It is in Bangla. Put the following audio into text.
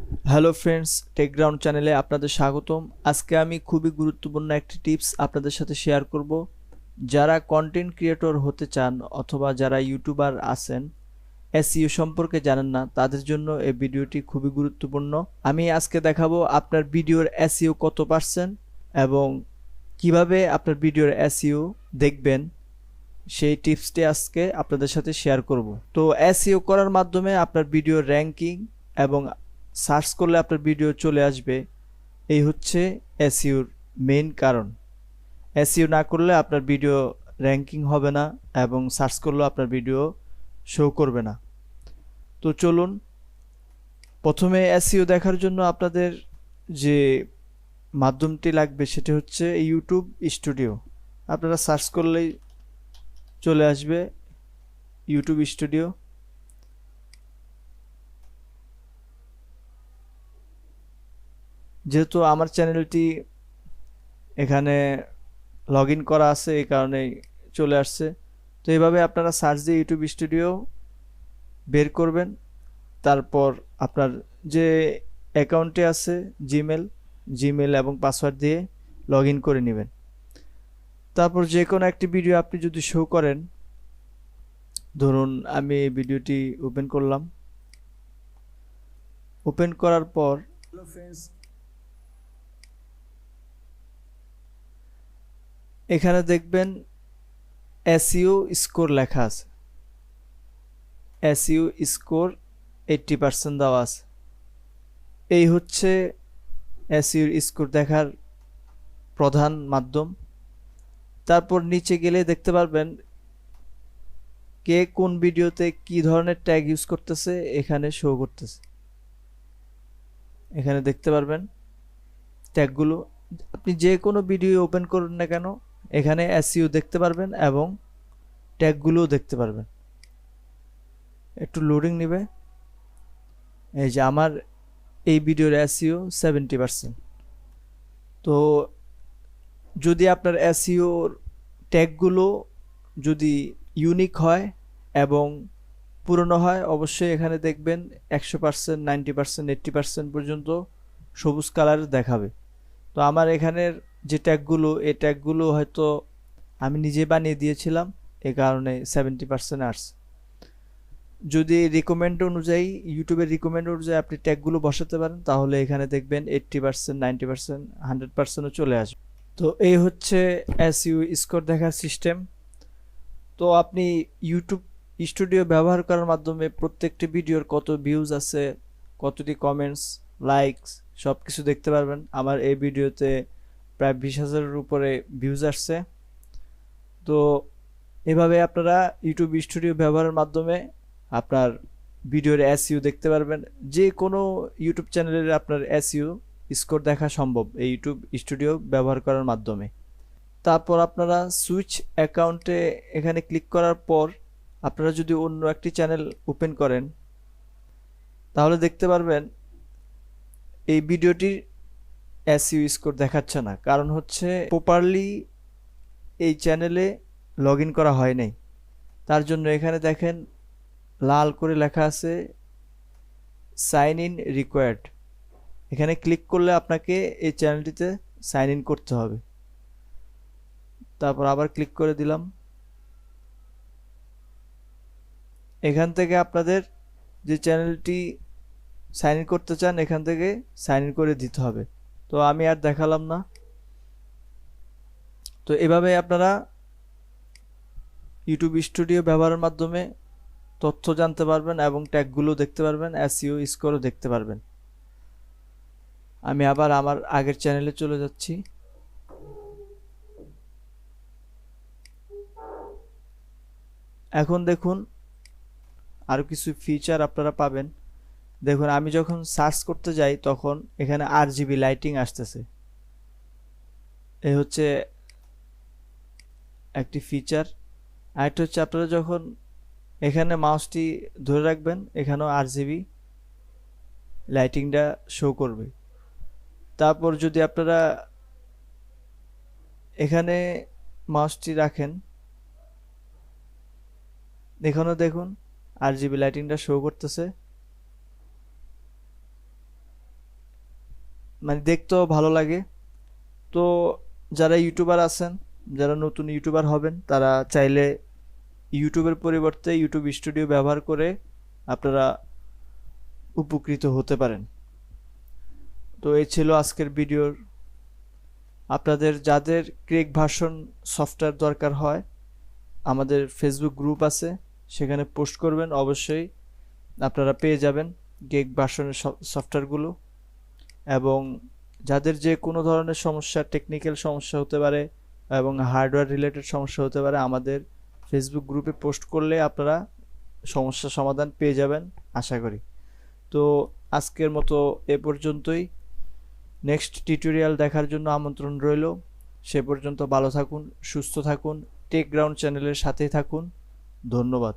হ্যালো ফ্রেন্ডস, টেকগ্রাউন্ড চ্যানেলে আপনাদের স্বাগতম। আজকে আমি খুবই গুরুত্বপূর্ণ একটি টিপস আপনাদের সাথে শেয়ার করব। যারা কন্টেন্ট ক্রিয়েটর হতে চান অথবা যারা ইউটিউবার আছেন, এসইও সম্পর্কে জানেন না, তাদের জন্য এই ভিডিওটি খুবই গুরুত্বপূর্ণ। আমি আজকে দেখাবো আপনার ভিডিওর এসইও কত পার্সেন্ট এবং কিভাবে আপনার ভিডিওর এসইও দেখবেন, সেই টিপসটি আজকে আপনাদের সাথে শেয়ার করব। তো এসইও করার মাধ্যমে আপনার ভিডিওর র্যাঙ্কিং এবং সার্চ করলে আপনার ভিডিও চলে আসবে, এই হচ্ছে এসইওর মেইন কারণ। এসইও না করলে আপনার ভিডিও র্যাঙ্কিং হবে না এবং সার্চ করলেও আপনার ভিডিও শো করবে না। তো চলুন, প্রথমে এসইও দেখার জন্য আপনাদের যে মাধ্যমটি লাগবে সেটি হচ্ছে ইউটিউব স্টুডিও। আপনারা সার্চ করলেই চলে আসবে ইউটিউব স্টুডিও। যেহেতু আমার চ্যানেলটি এখানে লগ ইন করা আছে, এই কারণেই চলে আসছে। তো এইভাবে আপনারা সার্চ দিয়ে ইউটিউব স্টুডিও বের করবেন। তারপর আপনার যে অ্যাকাউন্টে আছে জিমেল এবং পাসওয়ার্ড দিয়ে লগ ইন করে নেবেন। তারপর যে কোনো একটি ভিডিও আপনি যদি শো করেন, ধরুন আমি এই ভিডিওটি ওপেন করলাম। ওপেন করার পর হ্যালো ফ্রেন্ডস, এখানে দেখবেন এসইও স্কোর লেখা আছে। এসইও স্কোর 80% দেওয়া আছে। এই হচ্ছে এসইও স্কোর দেখার প্রধান মাধ্যম। তারপর নিচে গেলে দেখতে পারবেন কে কোন ভিডিওতে কি ধরনের ট্যাগ ইউজ করতেছে, এখানে শো করতেছে। এখানে দেখতে পারবেন ট্যাগগুলো। আপনি যে কোনো ভিডিও ওপেন করুন না কেন, এখানে এসইও দেখতে পারবেন এবং ট্যাগগুলোও দেখতে পারবেন। একটু লোডিং নেবে। এই যে আমার এই ভিডিওর এসইও 70%। তো যদি আপনার এসইওর ট্যাগগুলো যদি ইউনিক হয় এবং পুরনো হয়, অবশ্যই এখানে দেখবেন 100%, 90%, 80% পর্যন্ত সবুজ কালার দেখাবে। তো আমার এখানের যে ট্যাগগুলো, এই ট্যাগগুলো হয়তো আমি নিজে বানিয়ে দিয়েছিলাম, এই কারণে 70% আসছে। যদি রিকমেন্ড অনুযায়ী, ইউটিউবের রিকমেন্ড অনুযায়ী আপনি ট্যাগগুলো বসাতে পারেন, তাহলে এখানে দেখবেন 80%, 90%, 100%ও চলে আসবে। তো এই হচ্ছে এসইও স্কোর দেখার সিস্টেম। তো আপনি ইউটিউব স্টুডিও ব্যবহার করার মাধ্যমে প্রত্যেকটি ভিডিওর কত ভিউজ আছে, কতটি কমেন্টস, লাইকস, সব কিছু দেখতে পারবেন। আমার এই ভিডিওতে প্রায় 20,000-এর উপরে ভিউজ আসছে। তো এভাবে আপনারা ইউটিউব স্টুডিও ব্যবহারের মাধ্যমে আপনার ভিডিওর এসইও দেখতে পারবেন। যে কোনো ইউটিউব চ্যানেলের আপনার এসইও স্কোর দেখা সম্ভব এই ইউটিউব স্টুডিও ব্যবহার করার মাধ্যমে। তারপর আপনারা সুইচ অ্যাকাউন্টে এখানে ক্লিক করার পর আপনারা যদি অন্য একটি চ্যানেল ওপেন করেন, তাহলে দেখতে পারবেন এই ভিডিওটির এসইও স্কোর দেখাচ্ছে না। কারণ হচ্ছে প্রপারলি এই চ্যানেলে লগ ইন করা হয় নাই। তার জন্য এখানে দেখেন লাল করে লেখা আছে সাইন ইন রিকোয়ার্ড। এখানে ক্লিক করলে আপনাকে এই চ্যানেলটিতে সাইন ইন করতে হবে। তারপর আবার ক্লিক করে দিলাম। এখান থেকে আপনাদের যে চ্যানেলটি সাইন ইন করতে চান, এখান থেকে সাইন ইন করে দিতে হবে। তো আমি আর দেখালাম না। তো এভাবে আপনারা ইউটিউব স্টুডিও ব্যবহারের মাধ্যমে তথ্য জানতে পারবেন এবং ট্যাগগুলো দেখতে পারবেন, এসইও স্কোরও দেখতে পারবেন। আমি আবার আমার আগের চ্যানেলে চলে যাচ্ছি। এখন দেখুন আরও কিছু ফিচার আপনারা পাবেন। দেখুন আমি যখন সার্চ করতে যাই তখন এখানে RGB লাইটিং আসতেছে। এই হচ্ছে একটি ফিচার। আরেকটা হচ্ছে আপনারা যখন এখানে মাউসটি ধরে রাখবেন, এখানেও RGB লাইটিংটা শো করবে। তারপর যদি আপনারা এখানে মাউসটি রাখেন, এখানেও দেখুন RGB লাইটিংটা শো করতেছে। মানে দেখতেও ভালো লাগে। তো যারা ইউটিউবার আছেন, যারা নতুন ইউটিউবার হবেন, তারা চাইলে ইউটিউবের পরিবর্তে ইউটিউব স্টুডিও ব্যবহার করে আপনারা উপকৃত হতে পারেন। তো এই ছিল আজকের ভিডিওর। আপনাদের যাদের ক্রেক ভার্সন সফটওয়্যার দরকার হয়, আমাদের ফেসবুক গ্রুপ আছে, সেখানে পোস্ট করবেন, অবশ্যই আপনারা পেয়ে যাবেন ক্রেক ভার্সনের সফটওয়্যারগুলো। এবং যাদের যে কোনো ধরনের সমস্যা, টেকনিক্যাল সমস্যা হতে পারে এবং হার্ডওয়্যার রিলেটেড সমস্যা হতে পারে, আমাদের ফেসবুক গ্রুপে পোস্ট করলে আপনারা সমস্যার সমাধান পেয়ে যাবেন আশা করি। তো আজকের মতো এ পর্যন্তই। নেক্সট টিউটোরিয়াল দেখার জন্য আমন্ত্রণ রইল। সে পর্যন্ত ভালো থাকুন, সুস্থ থাকুন, টেক গ্রাউন্ড চ্যানেলের সাথেই থাকুন। ধন্যবাদ।